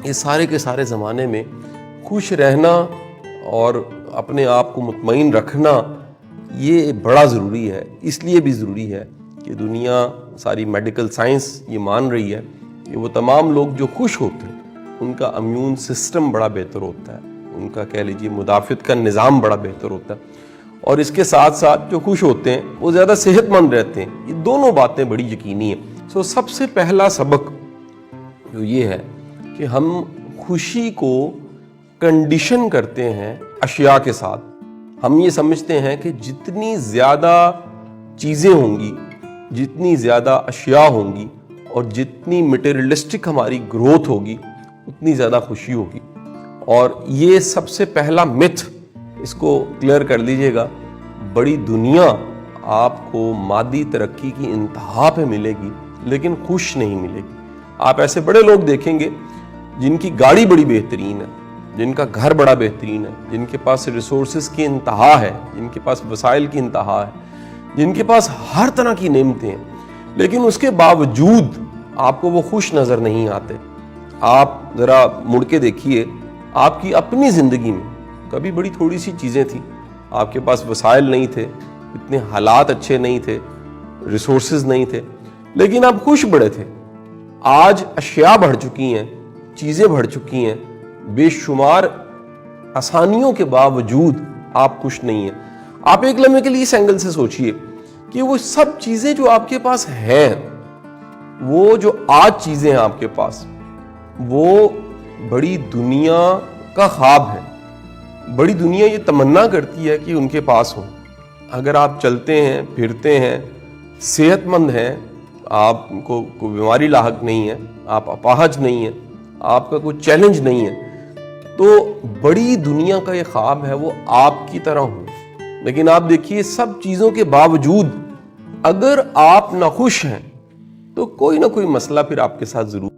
یہ سارے کے سارے زمانے میں خوش رہنا اور اپنے آپ کو مطمئن رکھنا یہ بڑا ضروری ہے. اس لیے بھی ضروری ہے کہ دنیا ساری میڈیکل سائنس یہ مان رہی ہے کہ وہ تمام لوگ جو خوش ہوتے ہیں ان کا امیون سسٹم بڑا بہتر ہوتا ہے, ان کا کہہ لیجیے مدافعت کا نظام بڑا بہتر ہوتا ہے, اور اس کے ساتھ ساتھ جو خوش ہوتے ہیں وہ زیادہ صحت مند رہتے ہیں. یہ دونوں باتیں بڑی یقینی ہیں. سب سے پہلا سبق جو یہ ہے کہ ہم خوشی کو کنڈیشن کرتے ہیں اشیاء کے ساتھ. ہم یہ سمجھتے ہیں کہ جتنی زیادہ چیزیں ہوں گی, جتنی زیادہ اشیاء ہوں گی اور جتنی مٹیریلسٹک ہماری گروتھ ہوگی اتنی زیادہ خوشی ہوگی. اور یہ سب سے پہلا متھ, اس کو کلیئر کر لیجئے گا. بڑی دنیا آپ کو مادی ترقی کی انتہا پہ ملے گی لیکن خوش نہیں ملے گی. آپ ایسے بڑے لوگ دیکھیں گے جن کی گاڑی بڑی بہترین ہے, جن کا گھر بڑا بہترین ہے, جن کے پاس ریسورسز کی انتہا ہے, جن کے پاس وسائل کی انتہا ہے, جن کے پاس ہر طرح کی نعمتیں ہیں, لیکن اس کے باوجود آپ کو وہ خوش نظر نہیں آتے. آپ ذرا مڑ کے دیکھیے آپ کی اپنی زندگی میں کبھی بڑی تھوڑی سی چیزیں تھیں, آپ کے پاس وسائل نہیں تھے, اتنے حالات اچھے نہیں تھے, ریسورسز نہیں تھے, لیکن آپ خوش بڑے تھے. آج اشیاء بڑھ چکی ہیں, چیزیں بڑھ چکی ہیں, بے شمار آسانیوں کے باوجود آپ خوش نہیں ہیں. آپ ایک لمحے کے لیے اس اینگل سے سوچئے کہ وہ سب چیزیں جو آپ کے پاس ہیں, وہ جو آج چیزیں ہیں آپ کے پاس, وہ بڑی دنیا کا خواب ہے. بڑی دنیا یہ تمنا کرتی ہے کہ ان کے پاس ہوں. اگر آپ چلتے ہیں, پھرتے ہیں, صحت مند ہیں, آپ کو کوئی بیماری لاحق نہیں ہے, آپ اپاہج نہیں ہیں, آپ کا کوئی چیلنج نہیں ہے, تو بڑی دنیا کا یہ خواب ہے وہ آپ کی طرح ہو. لیکن آپ دیکھیے سب چیزوں کے باوجود اگر آپ ناخوش ہیں تو کوئی نہ کوئی مسئلہ پھر آپ کے ساتھ ضرور